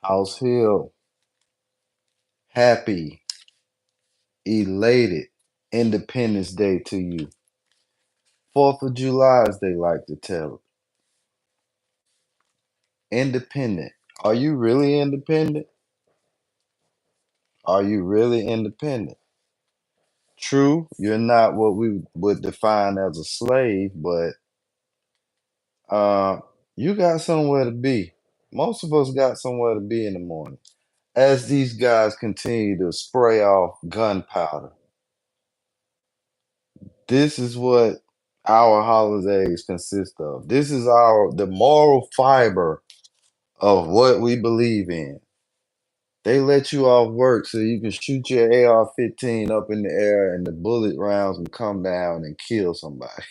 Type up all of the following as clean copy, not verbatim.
House Hill, happy, elated Independence Day to you. 4th of July, as they like to tell it. Independent. Are you really independent? Are you really independent? True, you're not what we would define as a slave, but uh, you got somewhere to be. Most of us got somewhere to be in the morning. As these guys continue to spray off gunpowder, this is what our holidays consist of. This is the moral fiber of what we believe in. They let you off work so you can shoot your AR-15 up in the air and the bullet rounds can come down and kill somebody.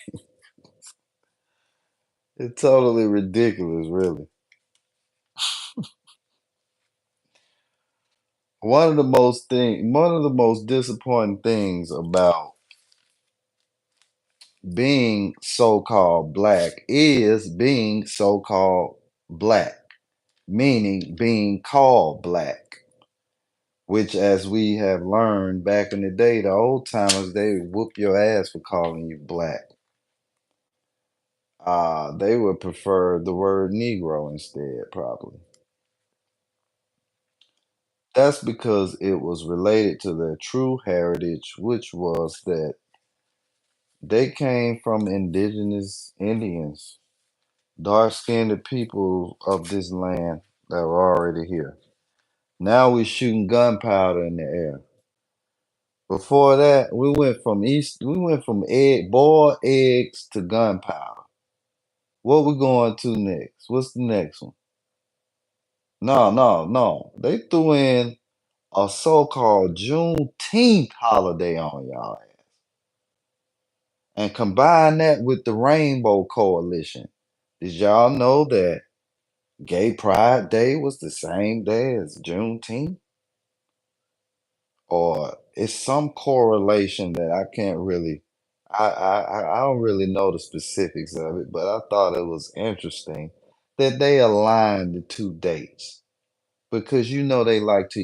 It's totally ridiculous, really. One of the most disappointing things about being so-called black is being so-called black, meaning being called black, which, as we have learned back in the day, the old timers, they would whoop your ass for calling you black. They would prefer the word Negro instead, probably. That's because it was related to their true heritage, which was that they came from indigenous Indians, dark-skinned people of this land that were already here. Now we're shooting gunpowder in the air. Before that, we went from boiled eggs to gunpowder. What we going to next? What's the next one? No, no, no. They threw in a so-called Juneteenth holiday on y'all and combine that with the Rainbow Coalition. Did y'all know that Gay Pride Day was the same day as Juneteenth? Or it's some correlation that I can't really I don't really know the specifics of it, but I thought it was interesting that they aligned the two dates because you know they like to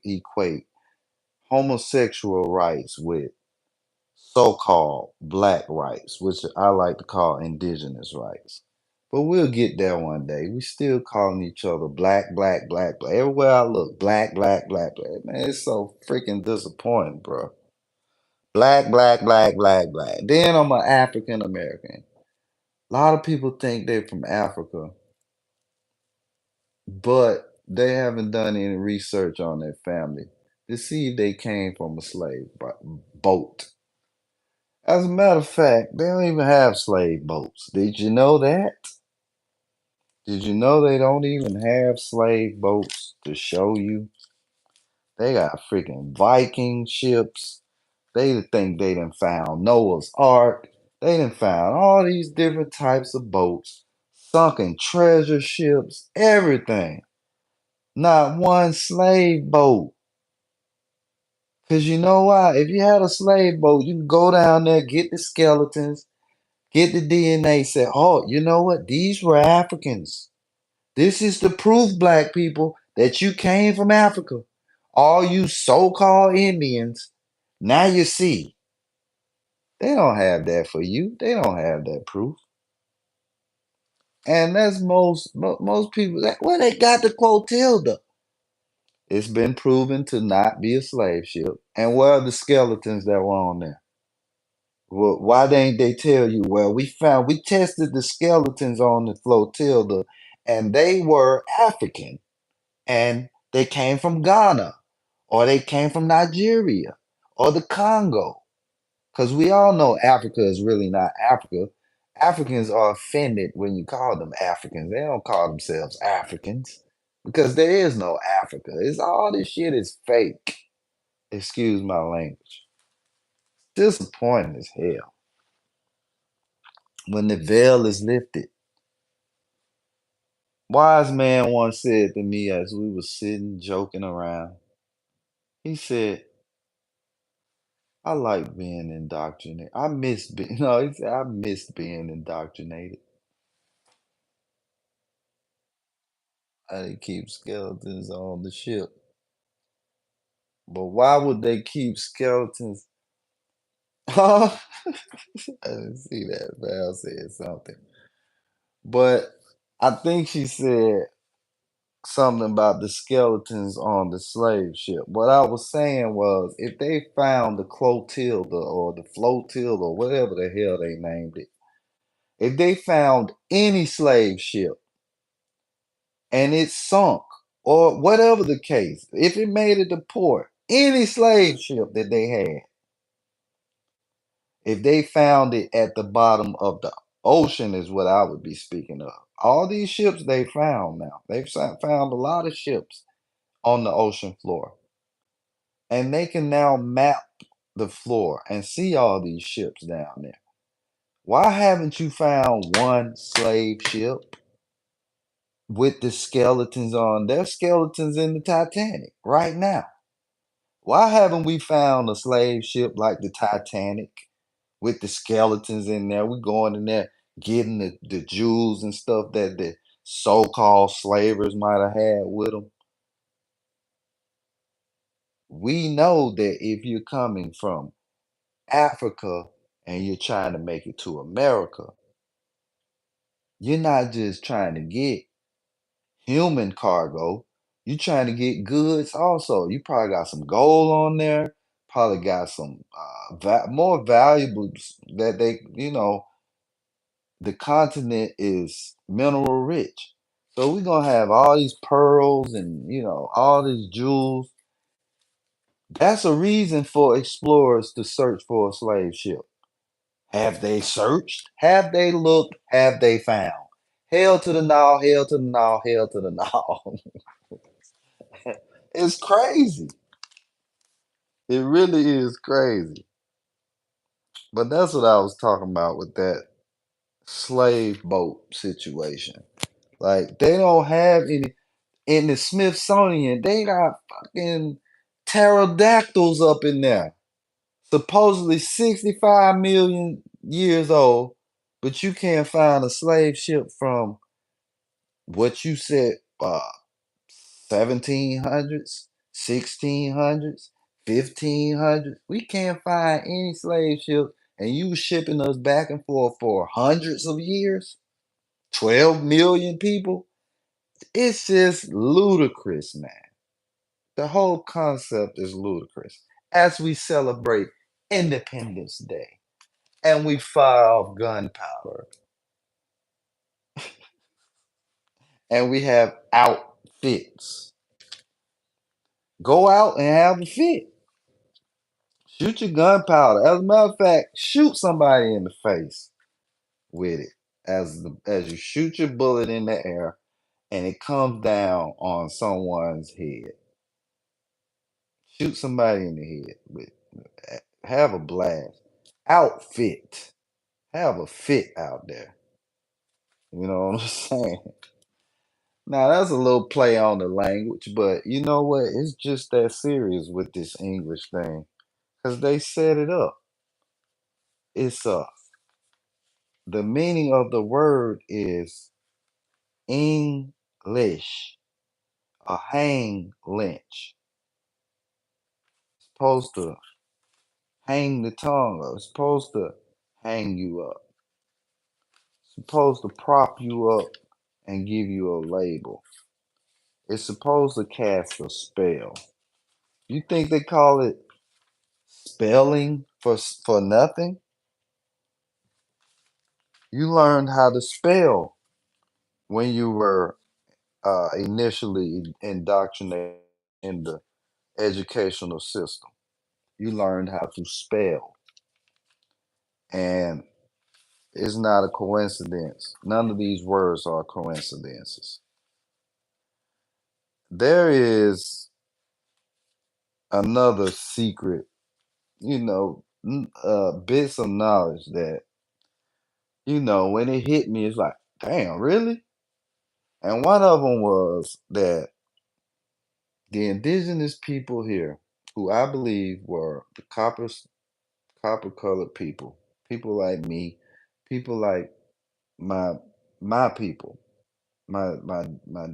equate homosexual rights with so-called black rights, which I like to call indigenous rights. But we'll get there one day. We still calling each other black, black, black, black. Everywhere I look, black, black, black, black. Man, it's so freaking disappointing, bro. Black, black, black, black, black. Then I'm an African American. A lot of people think they're from Africa, but they haven't done any research on their family to see if they came from a boat. As a matter of fact, they don't even have slave boats. Did you know that? Did you know they don't even have slave boats to show you? They got freaking Viking ships. They think they done found Noah's Ark. They done found all these different types of boats, sunken treasure ships, everything. Not one slave boat. Because you know why? If you had a slave boat, you can go down there, get the skeletons, get the DNA, say, oh, you know what? These were Africans. This is the proof, black people, that you came from Africa. All you so-called Indians, now you see. They don't have that for you. They don't have that proof. And that's most people. Well, they got the Clotilda. It's been proven to not be a slave ship. And where are the skeletons that were on there? Well, why didn't they tell you? Well, we tested the skeletons on the Flotilda, and they were African, and they came from Ghana, or they came from Nigeria, or the Congo. Because we all know Africa is really not Africa. Africans are offended when you call them Africans. They don't call themselves Africans because there is no Africa. It's all this shit is fake. Excuse my language. Disappointing as hell when the veil is lifted. Wise man once said to me as we were sitting joking around, he said, I like being indoctrinated. I miss being, no, he said, I miss being indoctrinated. They keep skeletons on the ship. But why would they keep skeletons? I didn't see that. Val said something. But I think she said something about the skeletons on the slave ship. What I was saying was if they found the Clotilda or the Flotilla or whatever the hell they named it, if they found any slave ship and it sunk or whatever the case, if it made it to port, any slave ship that they had, if they found it at the bottom of the ocean, is what I would be speaking of. All these ships they found now, they've found a lot of ships on the ocean floor, and they can now map the floor and see all these ships down there. Why haven't you found one slave ship with the skeletons on? There's skeletons in the Titanic right now. Why haven't we found a slave ship like the Titanic with the skeletons in there? We going in there getting the jewels and stuff that the so-called slavers might have had with them. We know that if you're coming from Africa and you're trying to make it to America, you're not just trying to get human cargo, you're trying to get goods also. You probably got some gold on there, probably got some more valuables that the continent is mineral rich. So we're gonna have all these pearls and all these jewels. That's a reason for explorers to search for a slave ship. Have they searched? Have they looked? Have they found? Hell to the no, hell to the no, hell to the no. It's crazy. It really is crazy. But that's what I was talking about with that slave boat situation. Like they don't have any in the Smithsonian, they got fucking pterodactyls up in there. Supposedly 65 million years old, but you can't find a slave ship from what you said, 1700s, 1600s, 1500s. We can't find any slave ships, and you shipping us back and forth for hundreds of years, 12 million people. It's just ludicrous, man. The whole concept is ludicrous. As we celebrate Independence Day and we fire off gunpowder and we have outfits, go out and have a fit. Shoot your gunpowder. As a matter of fact, shoot somebody in the face with it. As you shoot your bullet in the air and it comes down on someone's head. Shoot somebody in the head with have a blast. Outfit. Have a fit out there. You know what I'm saying? Now that's a little play on the language, but you know what? It's just that serious with this English thing. Because they set it up. It's the meaning of the word is English, a hang lynch. Supposed to hang the tongue up. It's supposed to hang you up. It's supposed to prop you up and give you a label. It's supposed to cast a spell. You think they call it spelling for nothing? You learned how to spell when you were initially indoctrinated in the educational system. You learned how to spell. And it's not a coincidence. None of these words are coincidences. There is another secret, bits of knowledge that, when it hit me, it's like, damn, really? And one of them was that the indigenous people here, who I believe were the copper colored people like me, people like my my people. My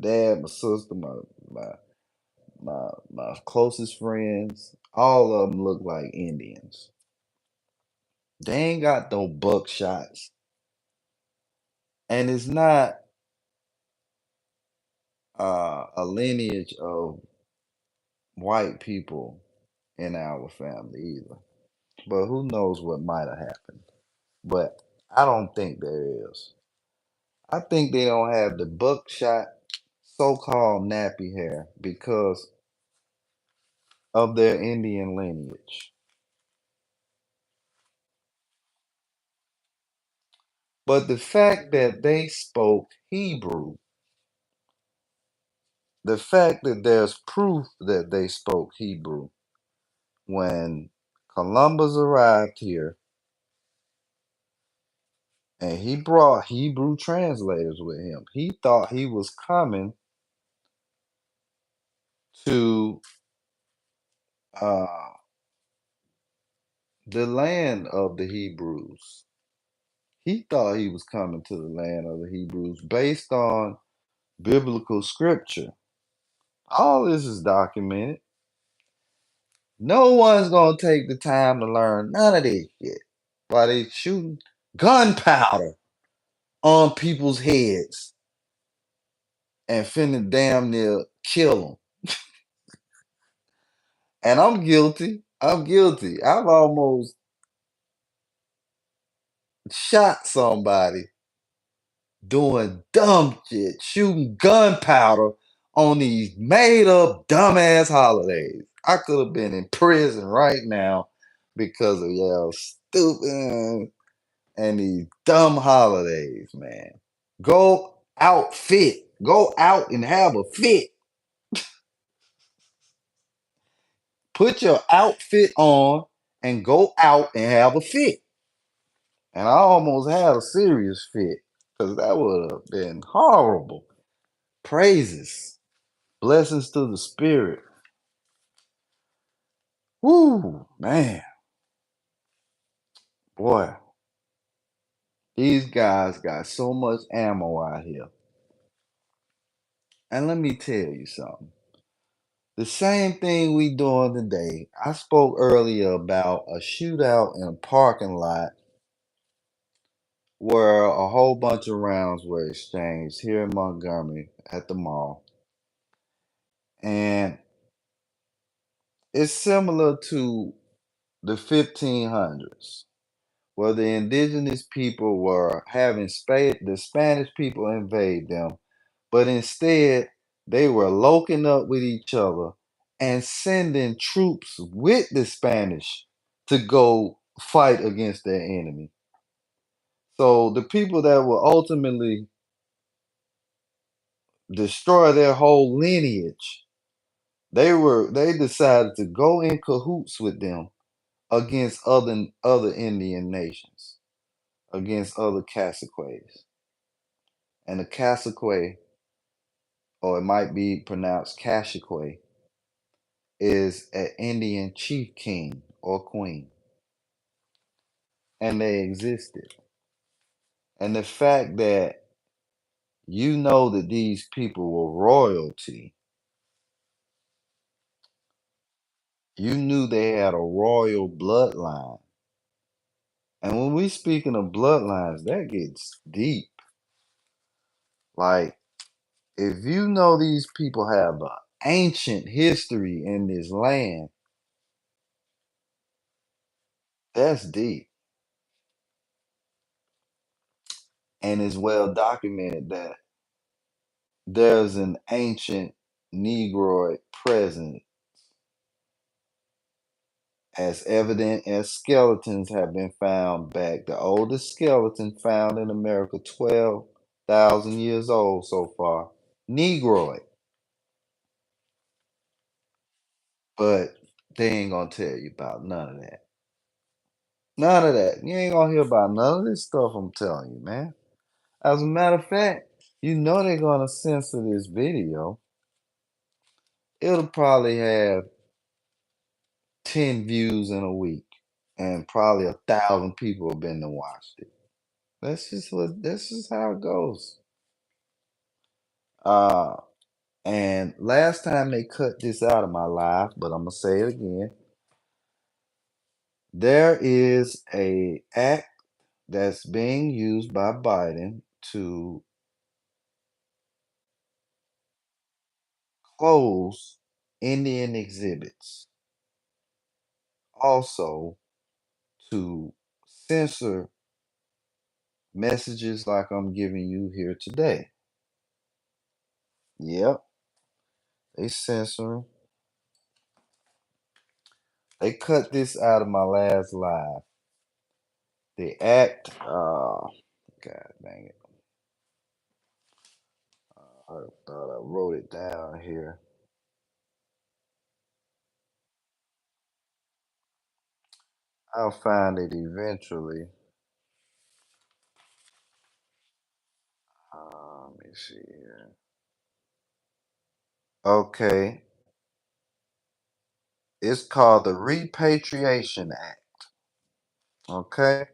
dad, my sister, my my closest friends, all of them look like Indians. They ain't got no buckshots, and it's not a lineage of white people in our family either. But who knows what might have happened? But I don't think there is. I think they don't have the buckshot, so-called nappy hair because of their Indian lineage. But the fact that they spoke Hebrew, the fact that there's proof that they spoke Hebrew when Columbus arrived here and he brought Hebrew translators with him, he thought he was coming to uh, the land of the Hebrews. He thought he was coming to the land of the Hebrews based on biblical scripture. All this is documented. No one's gonna take the time to learn none of this shit while they shooting gunpowder on people's heads and finna damn near kill them. And I'm guilty. I'm guilty. I've almost shot somebody doing dumb shit, shooting gunpowder on these made up dumbass holidays. I could have been in prison right now because of y'all stupid and these dumb holidays, man. Go out fit. Go out and have a fit. Put your outfit on and go out and have a fit. And I almost had a serious fit because that would have been horrible. Praises. Blessings to the spirit. Woo, man. Boy, these guys got so much ammo out here. And let me tell you something. The same thing we doing today. I spoke earlier about a shootout in a parking lot where a whole bunch of rounds were exchanged here in Montgomery at the mall. And it's similar to the 1500s, where the indigenous people were having the Spanish people invade them, but instead they were loking up with each other and sending troops with the Spanish to go fight against their enemy. So the people that will ultimately destroy their whole lineage, they decided to go in cahoots with them against other Indian nations, against other Caciques. And the Cacique, or it might be pronounced Cacique, is an Indian chief king or queen. And they existed. And the fact that you know that these people were royalty, you knew they had a royal bloodline. And when we speaking of bloodlines, that gets deep. Like, if you know these people have an ancient history in this land, that's deep. And it's well documented that there's an ancient Negroid present, as evident as skeletons have been found back. The oldest skeleton found in America, 12,000 years old so far. Negroid. But they ain't gonna tell you about none of that. None of that. You ain't gonna hear about none of this stuff I'm telling you, man. As a matter of fact, you know they're gonna censor this video. It'll probably have 10 views in a week, and probably 1,000 people have been to watch it. That's just how it goes. Uh, and last time they cut this out of my life, but I'm gonna say it again. There is a act that's being used by Biden to close Indian exhibits, also to censor messages like I'm giving you here today. Yep, they censor 'em. They cut this out of my last live. The act, God dang it. I thought I wrote it down here. I'll find it eventually. Let me see here. Okay, it's called the Repatriation Act. Okay,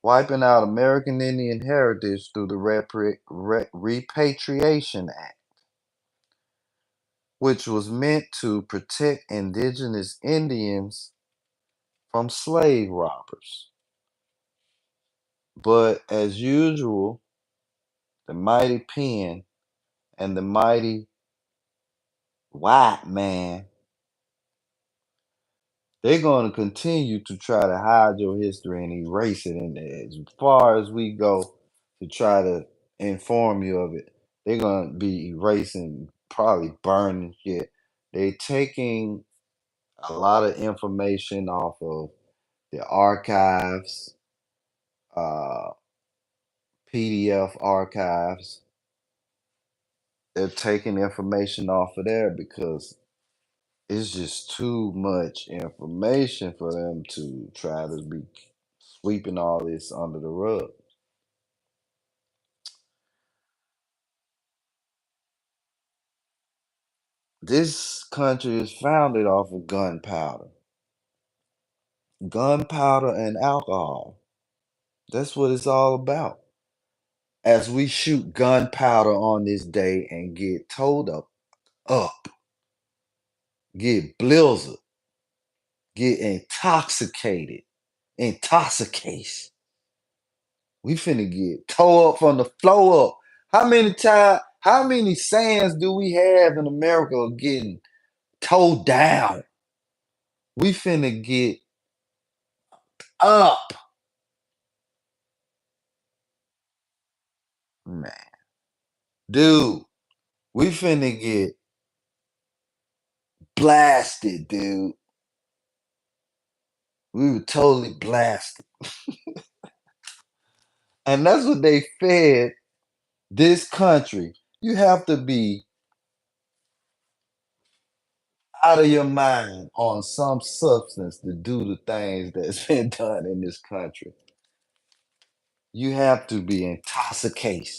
wiping out American Indian heritage through the Repatriation Act, which was meant to protect indigenous Indians from slave robbers. But as usual, the mighty pen and the mighty white man, they're going to continue to try to hide your history and erase it. And as far as we go to try to inform you of it, they're going to be erasing, probably burning shit. They're taking a lot of information off of the archives, uh, PDF archives. They're taking information off of there because it's just too much information for them to try to be sweeping all this under the rug. This country is founded off of gunpowder and alcohol. That's what it's all about. As we shoot gunpowder on this day and get towed up, get blizzard, get intoxicate. We finna get towed up from the floor up. How many sands do we have in America of getting towed down? We finna get up, man. Dude, we finna get blasted, dude. We were totally blasted. And that's what they fed this country. You have to be out of your mind on some substance to do the things that's been done in this country. You have to be intoxicated.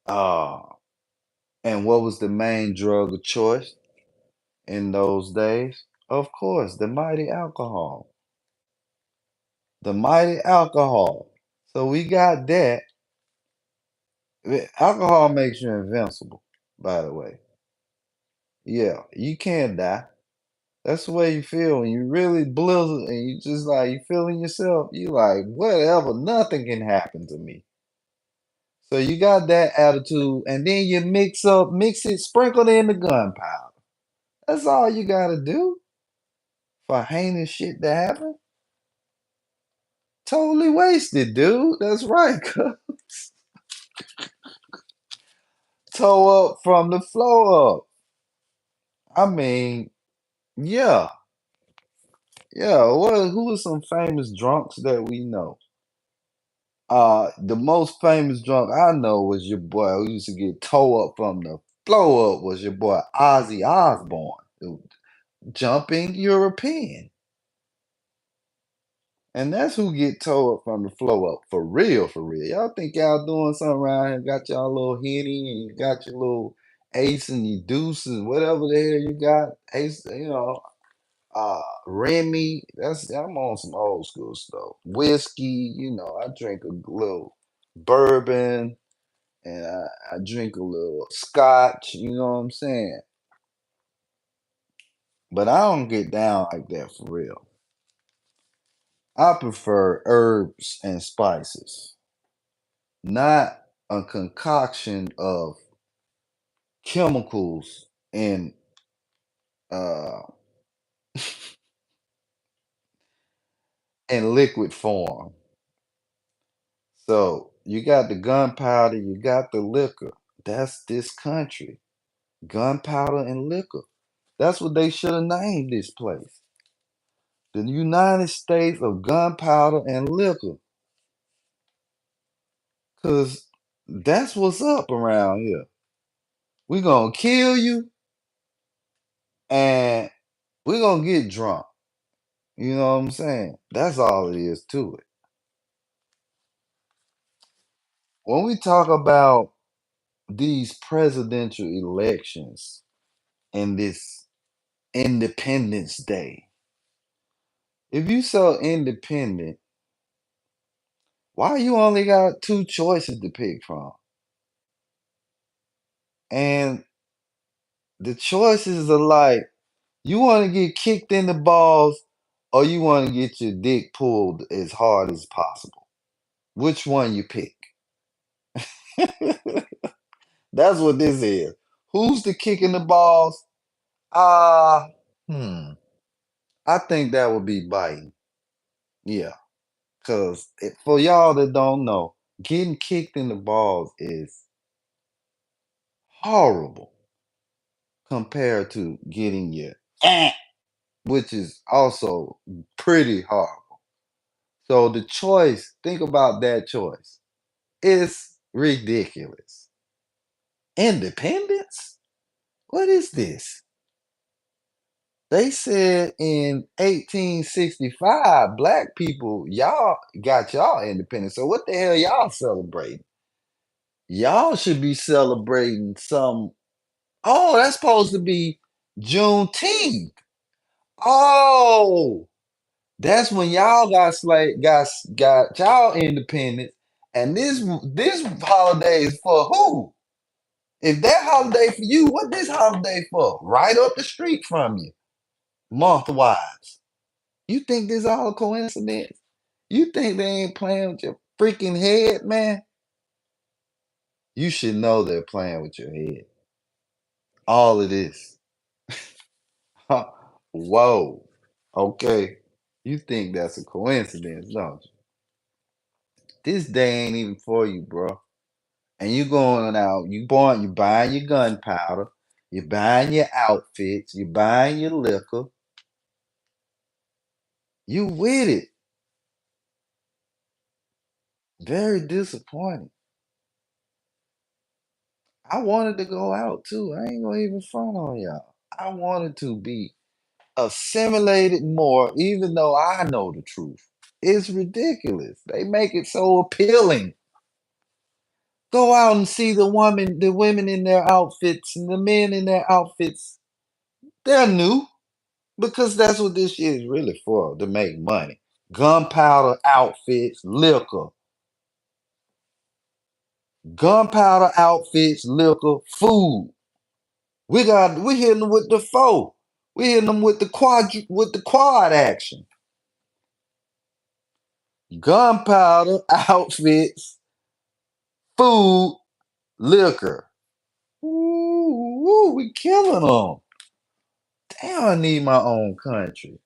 Uh, and what was the main drug of choice in those days? Of course, the mighty alcohol. The mighty alcohol. So we got that. Alcohol makes you invincible, by the way. Yeah, you can't die. That's the way you feel when you really blizzard and you just like you feeling yourself. You like whatever, nothing can happen to me. So you got that attitude, and then you mix it, sprinkle it in the gunpowder. That's all you gotta do for heinous shit to happen. Totally wasted, dude. That's right. Toe up from the flow up. I mean, yeah, yeah. What? Who are some famous drunks that we know? The most famous drunk I know was your boy who used to get toe up from the flow up. Was your boy Ozzy Osbourne, jumping European. And that's who get towed from the flow up for real, for real. Y'all think y'all doing something around here? Got y'all little henny and you got your little ace and your deuce and whatever the hell you got. Ace, Remy. I'm on some old school stuff. Whiskey, I drink a little bourbon. and I drink a little scotch, you know what I'm saying? But I don't get down like that for real. I prefer herbs and spices, not a concoction of chemicals in uh in liquid form. So you got the gunpowder, you got the liquor. That's this country. Gunpowder and liquor. That's what they should have named this place. The United States of Gunpowder and Liquor. Cause that's what's up around here. We gonna kill you and we gonna get drunk. You know what I'm saying? That's all it is to it. When we talk about these presidential elections and this Independence Day, if you so independent, why you only got two choices to pick from? And the choices are like, you want to get kicked in the balls or you want to get your dick pulled as hard as possible. Which one you pick? That's what this is. Who's the kick in the balls? Uh, hmm. I think that would be Biden. Yeah. Because for y'all that don't know, getting kicked in the balls is horrible compared to getting your which is also pretty horrible. So the choice, think about that choice. It's ridiculous. Independence? What is this? They said in 1865, black people, y'all got y'all independence. So what the hell y'all celebrating? Y'all should be celebrating some. Oh, that's supposed to be Juneteenth. Oh, that's when y'all got got y'all independence. And this holiday is for who? If that holiday for you, what this holiday for? Right up the street from you, month wise. You think this all a coincidence? You think they ain't playing with your freaking head, man? You should know they're playing with your head. All of this. Whoa. Okay. You think that's a coincidence, don't you? This day ain't even for you, bro. And you going out, you buying your gunpowder, you buying your outfits, you buying your liquor. You with it. Very disappointing. I wanted to go out too. I ain't gonna even front on y'all. I wanted to be assimilated more, even though I know the truth. It's ridiculous. They make it so appealing. Go out and see the women in their outfits and the men in their outfits. They're new because that's what this shit is really for, to make money. Gunpowder outfits, liquor. Gunpowder outfits, liquor, food. We hitting them with the four. We hitting them with the quad action. Gunpowder, outfits, food, liquor. Ooh, we killing them. Damn, I need my own country.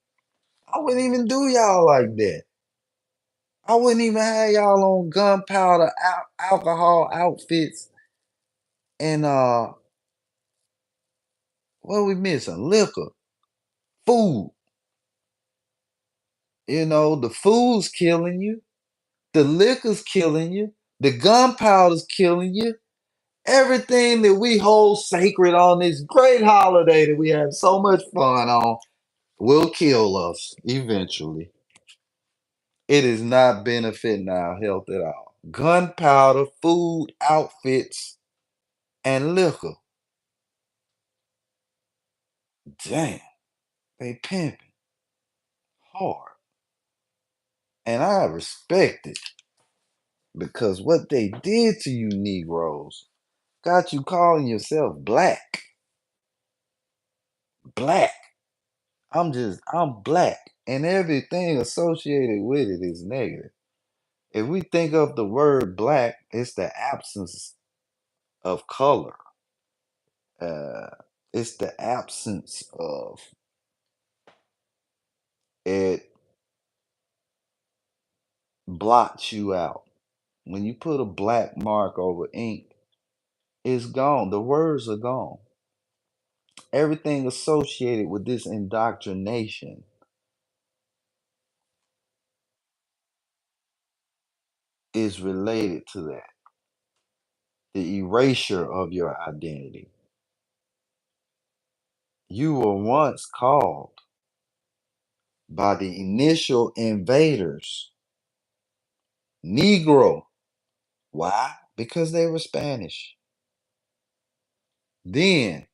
I wouldn't even do y'all like that. I wouldn't even have y'all on gunpowder, alcohol outfits, and what we missing? Liquor, food. You know, the food's killing you. The liquor's killing you. The gunpowder's killing you. Everything that we hold sacred on this great holiday that we have so much fun on will kill us eventually. It is not benefiting our health at all. Gunpowder, food, outfits, and liquor. Damn, they pimping hard. And I respect it. because what they did to you Negroes got you calling yourself black. Black. I'm black. And everything associated with it is negative. If we think of the word black, it's the absence of color. Uh, it's the absence of it blots you out. When you put a black mark over ink, it's gone. The words are gone. Everything associated with this indoctrination is related to that. The erasure of your identity. You were once called by the initial invaders Negro. Why? Because they were Spanish. Then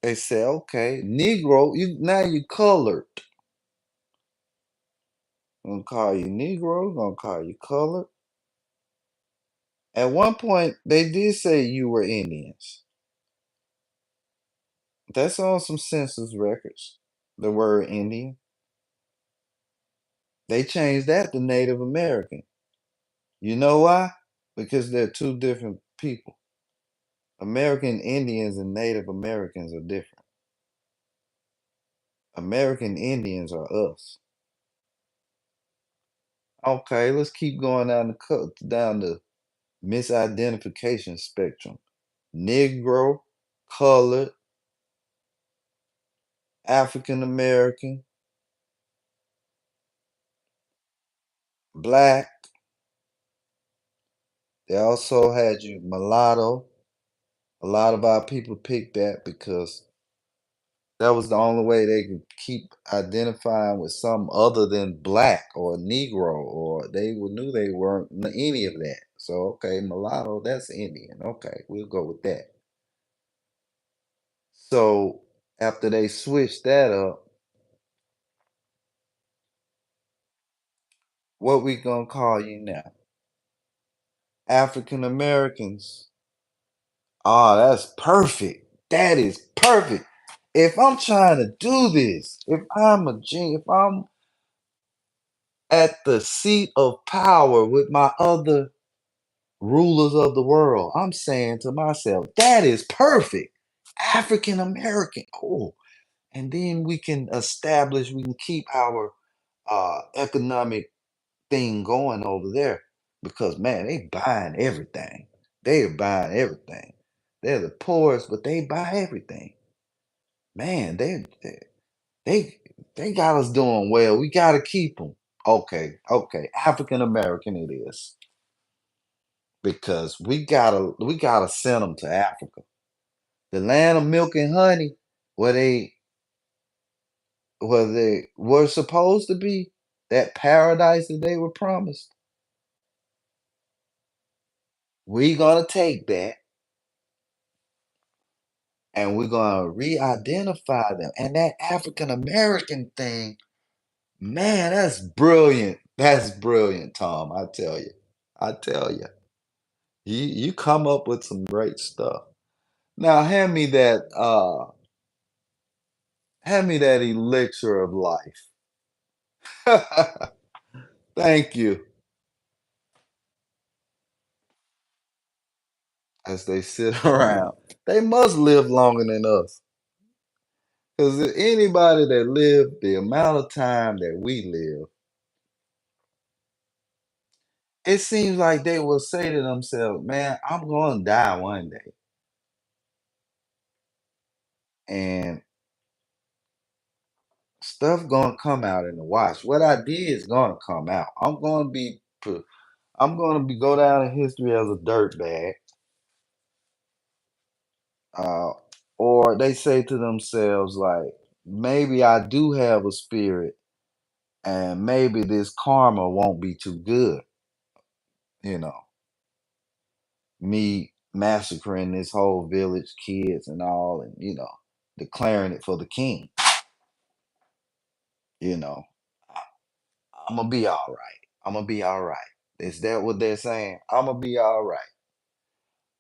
they said, okay, Negro, you colored. We're gonna call you Negro, we're gonna call you colored. At one point, they did say you were Indians. That's on some census records. The word Indian. They changed that to Native American. You know why? Because they're two different people. American Indians and Native Americans are different. American Indians are us. Okay, let's keep going down the misidentification spectrum. Negro, colored, African American, black. They also had you mulatto. A lot of our people picked that because that was the only way they could keep identifying with some other than black or Negro, or knew they weren't any of that. So, okay, mulatto, that's Indian. Okay, we'll go with that. So, after they switched that up, what we gonna call you now? African Americans. Oh, that's perfect. That is perfect. If I'm trying to do this, if I'm a genius, if I'm at the seat of power with my other rulers of the world, I'm saying to myself, that is perfect. African American. Oh, and then we can keep our economic thing going over there because man, they buying everything. They are buying everything. They're the poorest, but they buy everything. Man, they they got us doing well. We got to keep them. Okay, okay. African American it is because we gotta send them to Africa, the land of milk and honey, where they were supposed to be, that paradise that they were promised. We gonna take that and we're gonna re-identify them. And that African American thing, man, that's brilliant. That's brilliant, Tom. I tell you. I tell you. You come up with some great stuff. Now hand me that elixir of life. Thank you. As they sit around. They must live longer than us. Because anybody that lived the amount of time that we live, it seems like they will say to themselves, man, I'm going to die one day. And stuff going to come out in the wash. What I did is going to come out. I'm going to be go down in history as a dirtbag. Uh, or they say to themselves, like, maybe I do have a spirit and maybe this karma won't be too good. You know, me massacring this whole village, kids and all, and, declaring it for the king. You know, I'm going to be all right. I'm going to be all right. Is that what they're saying? I'm gonna be all right.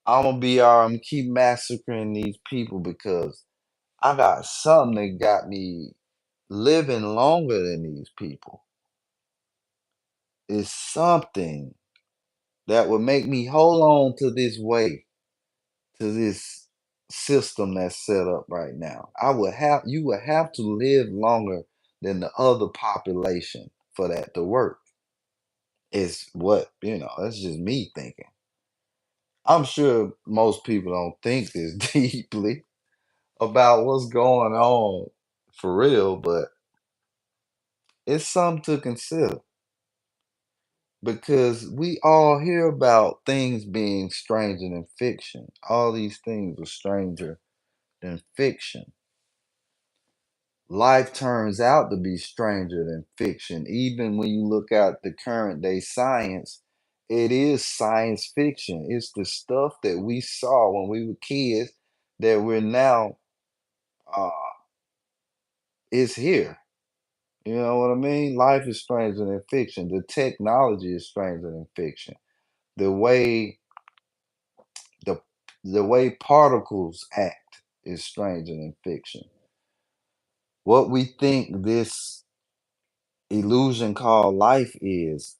I'm gonna be all right. I'm gonna keep massacring these people because I got something that got me living longer than these people. It's something that would make me hold on to this way, to this system that's set up right now. You would have to live longer than the other population for that to work. It's what, that's just me thinking. I'm sure most people don't think this deeply about what's going on for real, but it's something to consider because we all hear about things being stranger than fiction. All these things are stranger than fiction. Life turns out to be stranger than fiction. Even when you look at the current day science, it is science fiction. It's the stuff that we saw when we were kids that we're now uh is here. You know what I mean? Life is stranger than fiction. The technology is stranger than fiction. The way the the way particles act is stranger than fiction. What we think this illusion called life is,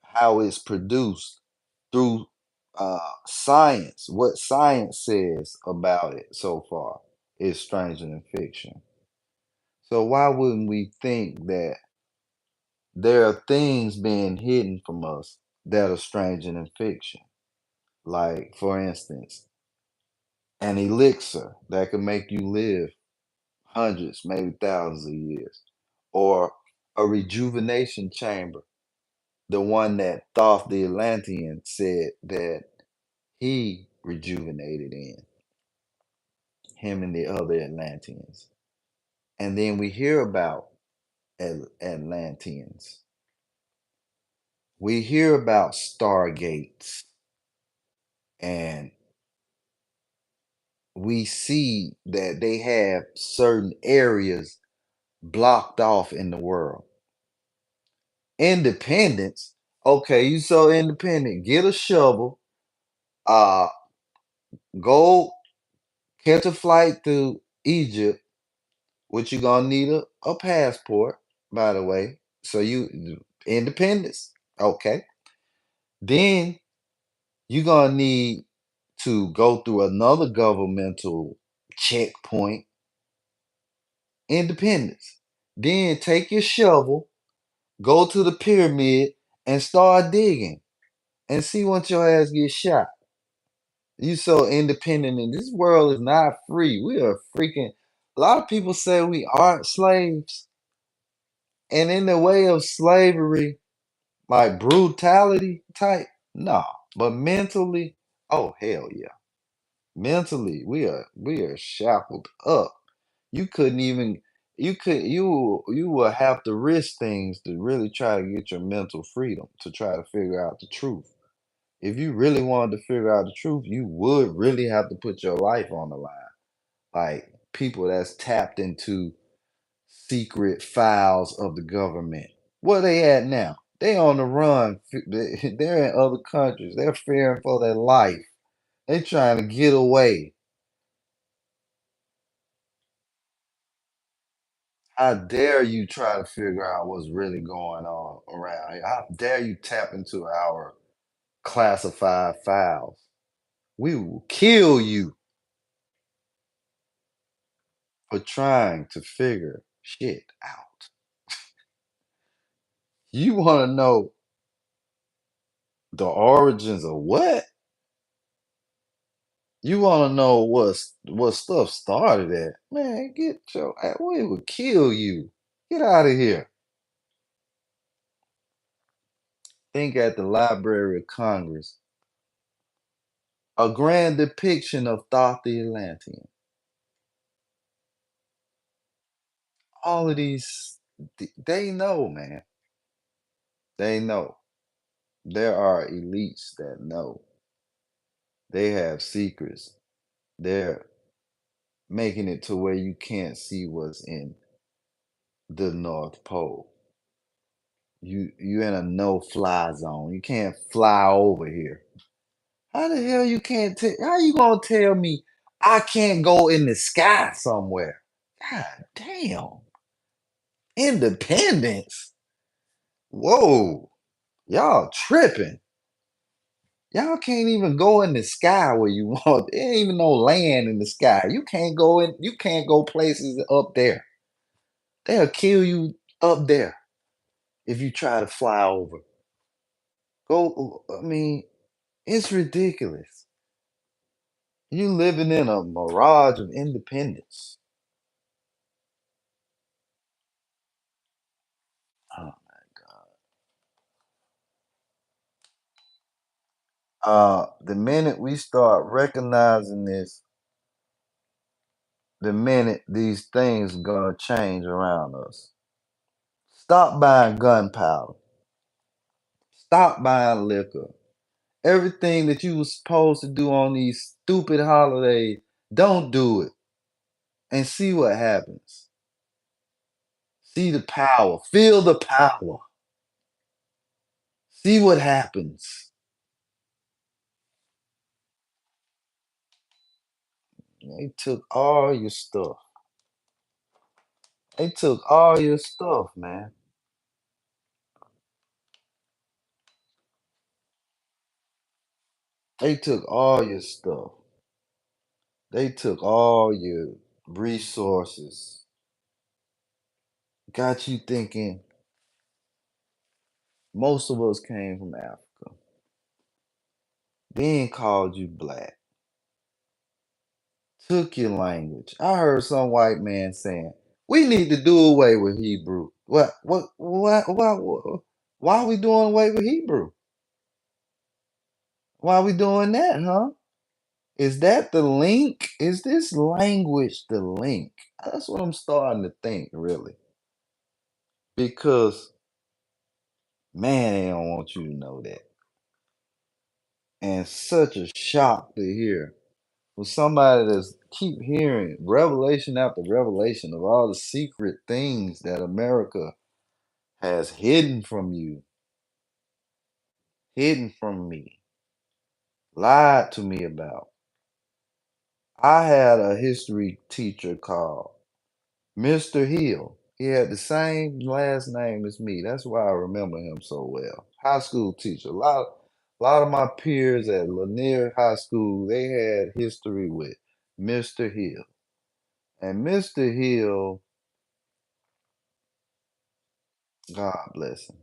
how it's produced through science, what science says about it so far is stranger than fiction. So why wouldn't we think that there are things being hidden from us that are stranger than fiction? Like, for instance, an elixir that could make you live hundreds, maybe thousands of years, or a rejuvenation chamber, the one that Thoth the Atlantean said that he rejuvenated in, him and the other Atlanteans. And then we hear about Atlanteans. We hear about stargates, and we see that they have certain areas blocked off in the world. Independence. Okay, you so independent. Get a shovel. Uh, go catch a flight to Egypt, which you gonna need a passport, by the way. So you independence. Okay. Then you gonna need to go through another governmental checkpoint, independence. Then take your shovel, go to the pyramid, and start digging and see once your ass get shot. You so independent, and this world is not free. We are freaking. A lot of people say we aren't slaves, and in the way of slavery, like brutality type, no. But mentally, oh hell yeah. Mentally, we are shackled up. You couldn't even you will have to risk things to really try to get your mental freedom to try to figure out the truth. If you really wanted to figure out the truth, you would really have to put your life on the line. Like people that's tapped into secret files of the government. Where they at now? They on the run. They're in other countries. They're fearing for their life. They trying to get away. How dare you try to figure out what's really going on around here? How dare you tap into our classified files? We will kill you for trying to figure shit out. You want to know the origins of what? You want to know what stuff started at? Man, get your we will kill you. Get out of here. Think at the Library of Congress. A grand depiction of Thoth the Atlantean. All of these, they know, man. They know. There are elites that know. They have secrets. They're making it to where you can't see what's in the North Pole. You in a no-fly zone. You can't fly over here. How the hell you can't tell? How you gonna tell me I can't go in the sky somewhere? God damn. Independence. Whoa. Y'all tripping. Y'all can't even go in the sky where you want. There ain't even no land in the sky. You can't go in, you can't go places up there. They'll kill you up there if you try to fly over. Go, I mean, it's ridiculous. You living in a mirage of independence. Oh, the minute we start recognizing this, the minute these things gonna change around us. Stop buying gunpowder. Stop buying liquor. Everything that you were supposed to do on these stupid holidays, don't do it and see what happens. See the power. Feel the power. See what happens. They took all your stuff. They took all your stuff, man. They took all your stuff. They took all your resources. Got you thinking most of us came from Africa. Then called you black. Took your language. I heard some white man saying, "We need to do away with Hebrew." Why are we doing away with Hebrew? Why are we doing that, huh? Is that the link? Is this language the link? That's what I'm starting to think, really. Because, man, they don't want you to know that. And such a shock to hear for somebody that's keep hearing revelation after revelation of all the secret things that America has hidden from you, hidden from me, lied to me about. I had a history teacher called Mr. Hill. He had the same last name as me. That's why I remember him so well. High school teacher. A lot of my peers at Lanier High School, they had history with Mr. Hill. And Mr. Hill, God bless him.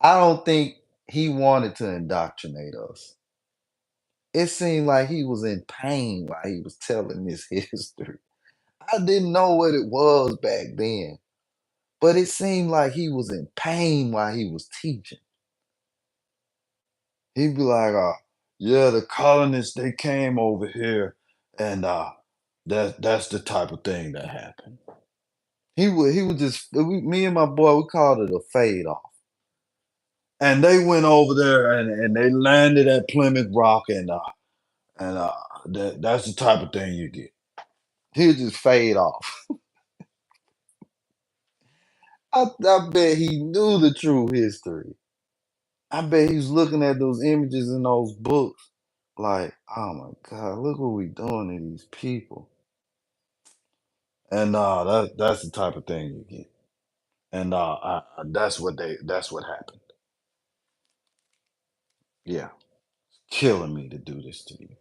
I don't think he wanted to indoctrinate us. It seemed like he was in pain while he was telling this history. I didn't know what it was back then, but it seemed like he was in pain while he was teaching. He'd be like, yeah, the colonists, they came over here and that's the type of thing that happened. He would just me and my boy, we called it a fade off. And they went over there and they landed at Plymouth Rock and that's the type of thing you get. He'll just fade off. I bet he knew the true history. I bet he was looking at those images in those books like, oh my God, look what we doing to these people. And that's the type of thing you get. And that's what happened. Yeah. Killing me to do this to you.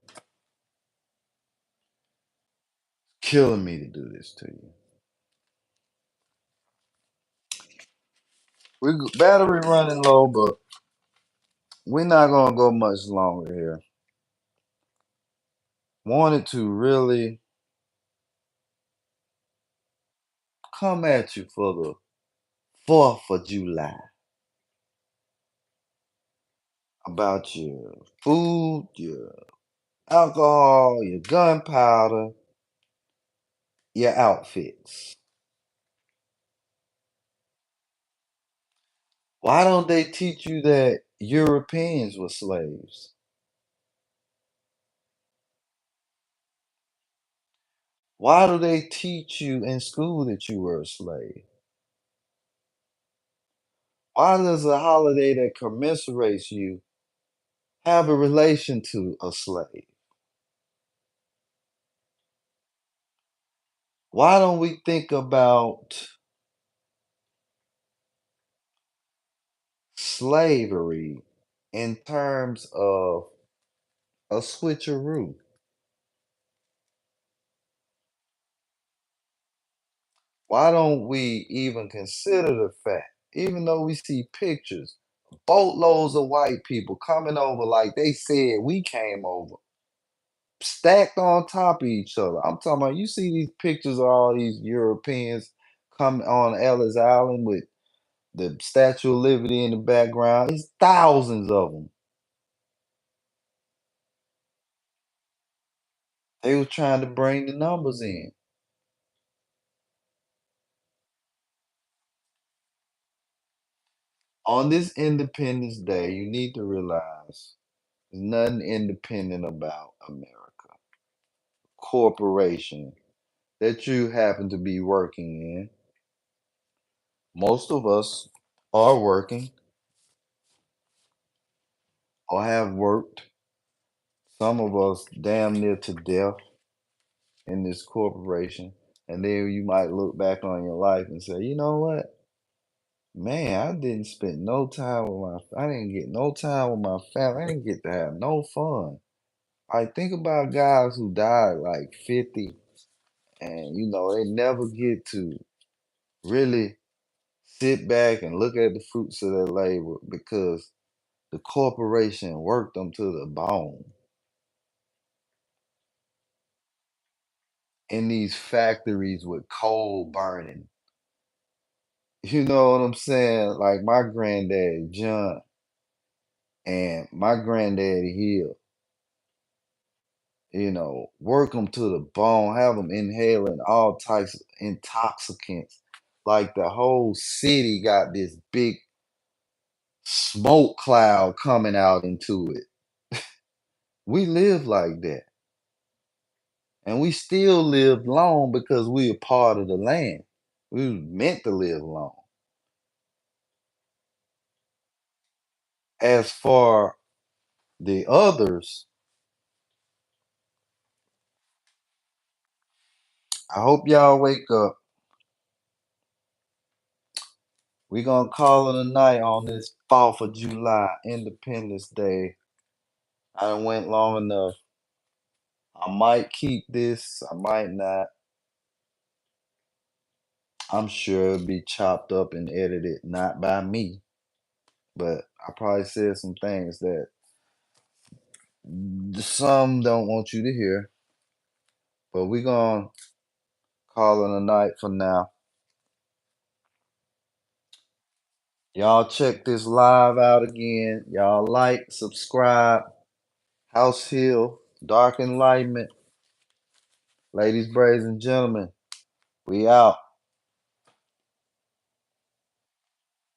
Killing me to do this to you. Battery running low, but we're not gonna go much longer here. Wanted to really come at you for the 4th of July about your food, your alcohol, your gunpowder, your outfits. Why don't they teach you that Europeans were slaves? Why do they teach you in school that you were a slave? Why does a holiday that commiserates you have a relation to a slave? Why don't we think about slavery in terms of a switcheroo? Why don't we even consider the fact, even though we see pictures, boatloads of white people coming over like they said we came over, stacked on top of each other. I'm talking about you see these pictures of all these Europeans coming on Ellis Island with the Statue of Liberty in the background. It's thousands of them. They were trying to bring the numbers in. On this Independence Day, you need to realize there's nothing independent about America. Corporation that you happen to be working in. Most of us are working or have worked. Some of us damn near to death in this corporation. And then you might look back on your life and say, you know what? Man, I didn't spend no time with I didn't get no time with my family. I didn't get to have no fun. I think about guys who died like 50 and they never get to really sit back and look at the fruits of their labor because the corporation worked them to the bone in these factories with coal burning. You know what I'm saying? Like my granddad, John, and my granddaddy Hill, work them to the bone, have them inhaling all types of intoxicants. Like the whole city got this big smoke cloud coming out into it. We live like that. And we still live long because we are part of the land. We was meant to live long. As for the others, I hope y'all wake up. We're gonna call it a night on this 4th of July, Independence Day. I done went long enough. I might keep this, I might not. I'm sure it'll be chopped up and edited, not by me, but I probably said some things that some don't want you to hear. But we're gonna call it a night for now. Y'all check this live out again. Y'all like, subscribe. House Hill, Dark Enlightenment. Ladies, braids, and gentlemen, we out.